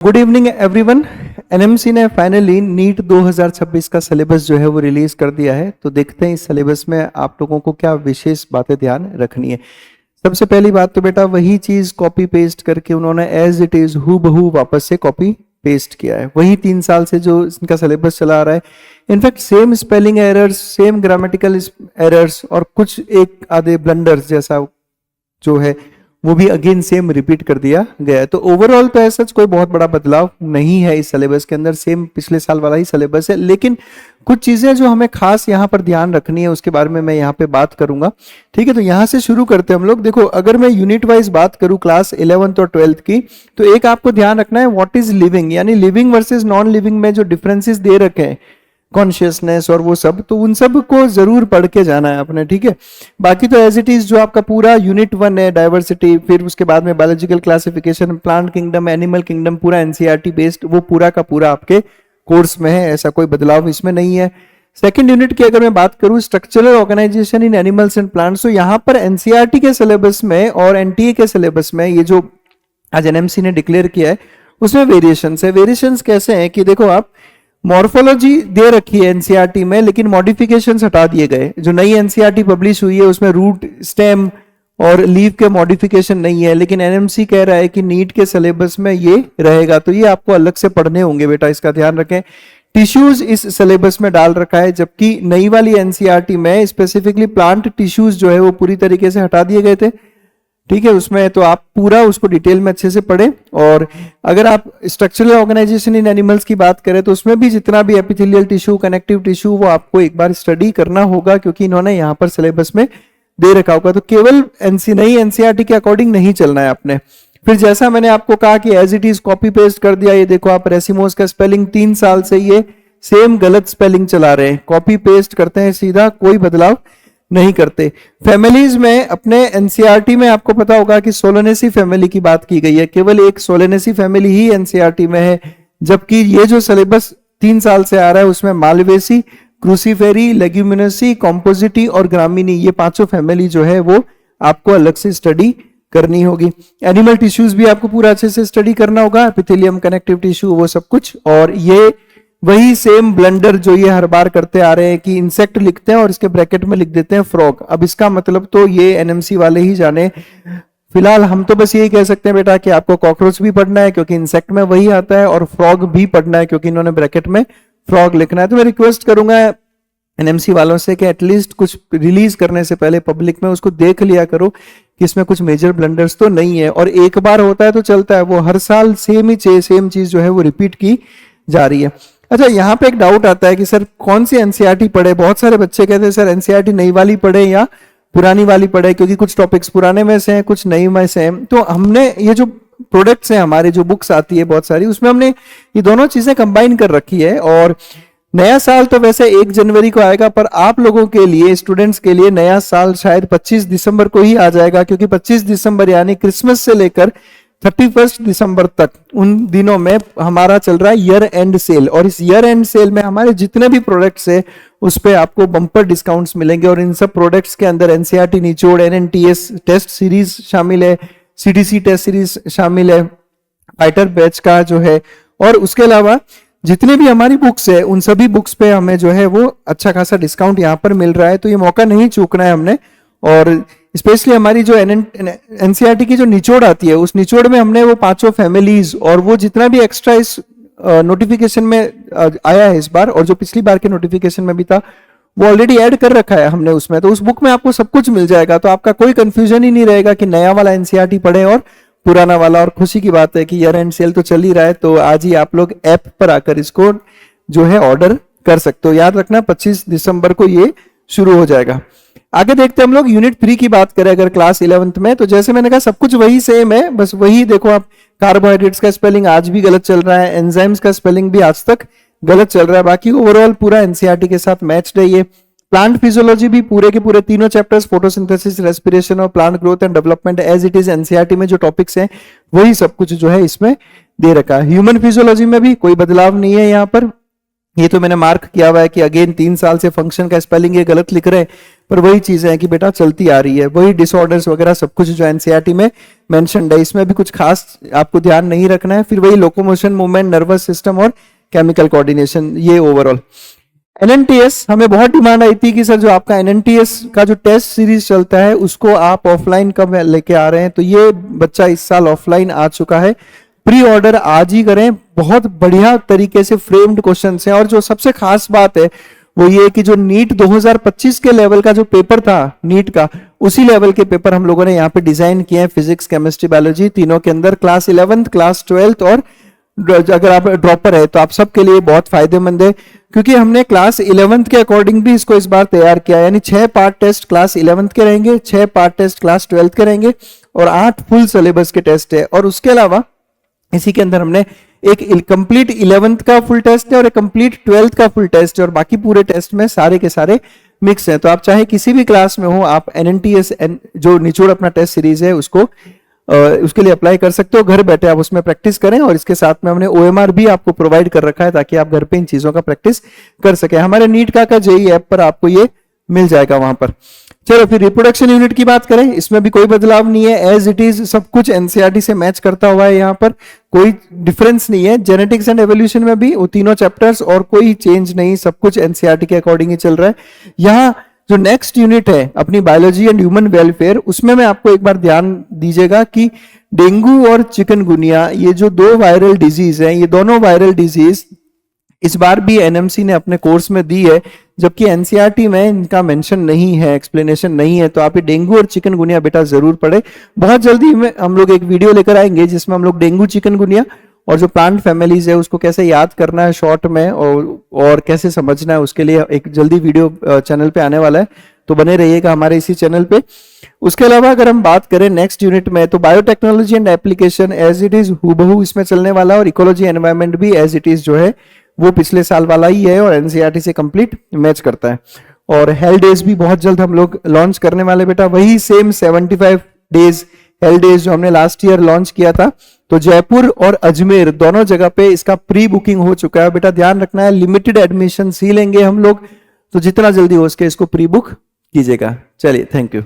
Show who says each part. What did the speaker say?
Speaker 1: Good evening everyone. NMC ने finally NEET 2026 का syllabus जो है वो रिलीज कर दिया है। तो देखते हैं इस सिलेबस में आप लोगों को क्या विशेष बातें ध्यान रखनी है। सबसे पहली बात तो बेटा वही चीज कॉपी पेस्ट करके उन्होंने एज इट इज हूबहू वापस से कॉपी पेस्ट किया है। वही 3 साल से जो इनका सिलेबस चला आ रहा है। In fact same spelling errors, same grammatical errors और कुछ एक आधे ब्लंडर्स जैसा जो है वो भी अगेन सेम रिपीट कर दिया गया है। तो ओवरऑल तो ऐसा कोई बहुत बड़ा बदलाव नहीं है इस सिलेबस के अंदर, सेम पिछले साल वाला ही सिलेबस है। लेकिन कुछ चीजें जो हमें खास यहाँ पर ध्यान रखनी है उसके बारे में मैं यहाँ पे बात करूंगा। ठीक है, तो यहाँ से शुरू करते हैं हम लोग। देखो, अगर मैं यूनिट वाइज बात करूं क्लास 11th और 12th की, तो एक आपको ध्यान रखना है व्हाट इज लिविंग, यानी लिविंग वर्सेस नॉन लिविंग में जो डिफरेंसेस दे रखे हैं, कॉन्शियसनेस और वो सब, तो उन सब को जरूर पढ़ के जाना है आपने। ठीक है, बाकी तो एज इट इज जो आपका पूरा यूनिट 1 है डाइवर्सिटी, फिर उसके बाद में biological classification, plant kingdom, animal kingdom, पूरा एनसीईआरटी बेस्ड वो पूरा का पूरा आपके कोर्स में है। ऐसा कोई बदलाव इसमें नहीं है। सेकंड यूनिट की अगर मैं बात करूं structural organisation in animals and plants, तो यहां पर एनसीईआरटी के सिलेबस में और एनटीए के सिलेबस में ये जो आज एनएमसी ने डिक्लेयर किया है उसमें वेरिएशंस है। वेरिएशंस कैसे हैं कि देखो, आप मॉर्फोलॉजी दे रखी है एनसीईआरटी में, लेकिन मॉडिफिकेशंस हटा दिए गए। जो नई एनसीईआरटी पब्लिश हुई है उसमें रूट, स्टेम और लीव के मॉडिफिकेशन नहीं है, लेकिन एनएमसी कह रहा है कि नीट के सिलेबस में ये रहेगा। तो ये आपको अलग से पढ़ने होंगे बेटा, इसका ध्यान रखें। टिश्यूज इस सिलेबस में डाल रखा है, जबकि नई वाली एनसीईआरटी में स्पेसिफिकली प्लांट टिश्यूज जो है वो पूरी तरीके से हटा दिए गए थे। ठीक है, उसमें तो आप पूरा उसको डिटेल में अच्छे से पढ़ें। और अगर आप स्ट्रक्चरल ऑर्गेनाइजेशन इन एनिमल्स की बात करें तो उसमें भी जितना भी एपिथेलियल टिश्यू, कनेक्टिव टिश्यू, वो आपको एक बार स्टडी करना होगा, क्योंकि इन्होंने यहाँ पर सिलेबस में दे रखा होगा। तो केवल नई एनसीईआरटी के अकॉर्डिंग नहीं चलना है आपने। फिर जैसा मैंने आपको कहा कि as it is copy paste कर दिया, ये देखो आप रेसिमोस का स्पेलिंग 3 साल से ये सेम गलत स्पेलिंग चला रहे हैं, कॉपी पेस्ट करते हैं सीधा, कोई बदलाव नहीं करते। फैमिलीज में अपने एनसीईआरटी में आपको पता होगा कि सोलेनेसी फैमिली की बात की गई है, केवल एक सोलेनेसी फैमिली ही एनसीईआरटी में है, जबकि ये जो सिलेबस 3 साल से आ रहा है उसमें मालवेसी, क्रूसीफेरी, लेग्यूमिनेसी, कॉम्पोजिटी और ग्रामिनी, ये 5 फैमिली जो है वो आपको अलग से स्टडी करनी होगी। एनिमल टिश्यूज भी आपको पूरा अच्छे से स्टडी करना होगा, एपिथेलियम, कनेक्टिव टिश्यू, वो सब कुछ। और ये वही सेम ब्लंडर जो ये हर बार करते आ रहे हैं कि इंसेक्ट लिखते हैं और इसके ब्रैकेट में लिख देते हैं फ्रॉग। अब इसका मतलब तो ये एनएमसी वाले ही जाने। फिलहाल हम तो बस यही कह सकते हैं बेटा कि आपको कॉकरोच भी पढ़ना है क्योंकि इंसेक्ट में वही आता है, और फ्रॉग भी पढ़ना है क्योंकि इन्होंने ब्रैकेट में फ्रॉग लिखना है। तो मैं रिक्वेस्ट करूंगा एनएमसी वालों से कि एटलीस्ट कुछ रिलीज करने से पहले पब्लिक में उसको देख लिया करो कि इसमें कुछ मेजर ब्लंडर्स तो नहीं है। और एक बार होता है तो चलता है, वो हर साल सेम चीज जो है वो रिपीट की जा रही है। अच्छा, यहाँ पे एक डाउट आता है कि सर कौन सी एनसीईआरटी पढ़े। बहुत सारे बच्चे कहते हैं सर एनसीईआरटी नई वाली पढ़े या पुरानी वाली पढ़े, क्योंकि कुछ टॉपिक्स पुराने में से हैं, कुछ नई में से हैं। तो हमने ये जो प्रोडक्ट्स हैं, हमारे जो बुक्स आती है बहुत सारी, उसमें हमने ये दोनों चीजें कंबाइन कर रखी है। और नया साल तो वैसे 1 जनवरी को आएगा, पर आप लोगों के लिए, स्टूडेंट्स के लिए नया साल शायद 25 दिसंबर को ही आ जाएगा, क्योंकि 25 दिसंबर यानी क्रिसमस से लेकर 31 दिसंबर तक, उन दिनों में हमारा चल रहा है ईयर एंड सेल। और इस ईयर एंड सेल में हमारे जितने भी प्रोडक्ट्स है उस पे आपको बम्पर डिस्काउंट्स मिलेंगे। और इन सब प्रोडक्ट्स के अंदर एनसीईआरटी निचोड़, एनएनटीएस टेस्ट सीरीज शामिल है, सीडीसी टेस्ट सीरीज शामिल है, फाइटर बैच का जो है, और उसके अलावा जितने भी हमारी बुक्स है उन सभी बुक्स पे हमें जो है वो अच्छा खासा डिस्काउंट यहाँ पर मिल रहा है। तो ये मौका नहीं चूकना है हमने। और स्पेशली हमारी जो एनसीईआरटी की जो निचोड़ आती है, उस निचोड़ में हमने वो 5 फैमिलीज और वो जितना भी एक्स्ट्रा इस नोटिफिकेशन में आया है इस बार, और जो पिछली बार के नोटिफिकेशन में भी था, वो ऑलरेडी ऐड कर रखा है हमने उसमें। तो उस बुक में आपको सब कुछ मिल जाएगा, तो आपका कोई कंफ्यूजन ही नहीं रहेगा कि नया वाला एनसीईआरटी पढ़े और पुराना वाला। और खुशी की बात है कि ईयर एंड सेल तो चल ही रहा है, तो आज ही आप लोग ऐप पर आकर इसको जो है ऑर्डर कर सकते हो। याद रखना 25 दिसंबर को ये शुरू हो जाएगा। आगे देखते हैं हम लोग यूनिट 3 की बात करें अगर क्लास 11th में, तो जैसे मैंने कहा सब कुछ वही सेम है, बस वही देखो आप, कार्बोहाइड्रेट्स का स्पेलिंग आज भी गलत चल रहा है, एंजाइम्स का स्पेलिंग भी आज तक गलत चल रहा है, बाकी ओवरऑल पूरा एनसीईआरटी के साथ मैच है ये। प्लांट फिजियोलॉजी भी पूरे के पूरे तीनों चैप्टर्स, फोटोसिंथेसिस, रेस्पिरेशन और plant growth and development, as it is NCERT में जो टॉपिक्स हैं वही सब कुछ जो है इसमें दे रखा है। ह्यूमन फिजियोलॉजी में भी कोई बदलाव नहीं है यहाँ पर। ये तो मैंने मार्क किया हुआ है कि अगेन 3 साल से फंक्शन का स्पेलिंग ये गलत लिख रहे हैं, पर वही चीजें हैं कि बेटा चलती आ रही है, वही डिसऑर्डर्स वगैरह सब कुछ जो एनसीईआरटी में मेंशन्ड है, इसमें भी कुछ खास आपको ध्यान नहीं रखना है। फिर वही लोकोमोशन, मूवमेंट, नर्वस सिस्टम और केमिकल कोऑर्डिनेशन, ये ओवरऑल। एनएनटीएस हमें बहुत डिमांड आई थी कि सर जो आपका एनएनटीएस का जो टेस्ट सीरीज चलता है उसको आप ऑफलाइन कब लेके आ रहे हैं, तो ये बच्चा इस साल ऑफलाइन आ चुका है। प्री ऑर्डर आज ही करें, बहुत बढ़िया तरीके से फ्रेम्ड क्वेश्चंस हैं। और जो सबसे खास बात है वो ये कि जो नीट 2025 के लेवल का जो पेपर था नीट का, उसी लेवल के पेपर हम लोगों ने यहाँ पे डिजाइन किए हैं, फिजिक्स, केमिस्ट्री, बायोलॉजी तीनों के अंदर। क्लास 11th, क्लास 12th और अगर आप ड्रॉपर है तो आप सबके लिए बहुत फायदेमंद है, क्योंकि हमने क्लास 11th के अकॉर्डिंग भी इसको इस बार तैयार किया। यानी 6 पार्ट टेस्ट क्लास 11th के रहेंगे, 6 पार्ट टेस्ट क्लास 12th के रहेंगे और 8 फुल सिलेबस के टेस्ट है। और उसके अलावा इसी के अंदर हमने एक कंप्लीट 11th का फुल टेस्ट है और एक कंप्लीट 12th का फुल टेस्ट है, और बाकी पूरे टेस्ट में सारे के सारे मिक्स हैं। तो आप चाहे किसी भी क्लास में हो, आप एनएनटीएस जो निचोड़ अपना टेस्ट सीरीज है उसको उसके लिए अप्लाई कर सकते हो। घर बैठे आप उसमें प्रैक्टिस करें, और इसके साथ में हमने ओएमआर भी आपको प्रोवाइड कर रखा है ताकि आप घर पे इन चीजों का प्रैक्टिस कर सके। हमारे नीट का जेईई ऐप पर आपको ये मिल जाएगा वहां पर। चलो फिर रिप्रोडक्शन यूनिट की बात करें, इसमें भी कोई बदलाव नहीं है, एज इट इज सब कुछ एनसीईआरटी से मैच करता हुआ है, यहाँ पर कोई डिफरेंस नहीं है। जेनेटिक्स एंड एवोल्यूशन में भी वो तीनों चैप्टर्स और कोई चेंज नहीं, सब कुछ एनसीईआरटी के अकॉर्डिंग ही चल रहा है। यहाँ जो नेक्स्ट यूनिट है अपनी बायोलॉजी एंड ह्यूमन वेलफेयर, उसमें मैं आपको एक बार ध्यान दीजिएगा कि डेंगू और चिकनगुनिया, ये जो 2 वायरल डिजीज हैं, ये दोनों वायरल डिजीज इस बार भी एनएमसी ने अपने कोर्स में दी है, जबकि एनसीईआरटी में इनका मेंशन नहीं है, एक्सप्लेनेशन नहीं है। तो आप ये डेंगू और चिकनगुनिया बेटा जरूर पढ़े। बहुत जल्दी में हम लोग एक वीडियो लेकर आएंगे जिसमें हम लोग डेंगू, चिकनगुनिया और जो प्लांट फैमिलीज है उसको कैसे याद करना है शॉर्ट में और कैसे समझना है, उसके लिए एक जल्दी वीडियो चैनल पे आने वाला है, तो बने रहिएगा हमारे इसी चैनल पे। उसके अलावा अगर हम बात करें नेक्स्ट यूनिट में, तो biotechnology and application as it is हूबहू इसमें चलने वाला, और इकोलॉजी एनवायरमेंट भी एज इट इज जो है वो पिछले साल वाला ही है और एनसीईआरटी से कंप्लीट मैच करता है। और हेल्थ डेज भी बहुत जल्द हम लोग लॉन्च करने वाले बेटा, वही सेम 75 डेज हेल्थ डेज जो हमने लास्ट ईयर लॉन्च किया था। तो जयपुर और अजमेर दोनों जगह पे इसका प्री बुकिंग हो चुका है बेटा, ध्यान रखना है। लिमिटेड एडमिशन ही लेंगे हम लोग, तो जितना जल्दी हो सके इसको प्री बुक कीजिएगा। चलिए, थैंक यू।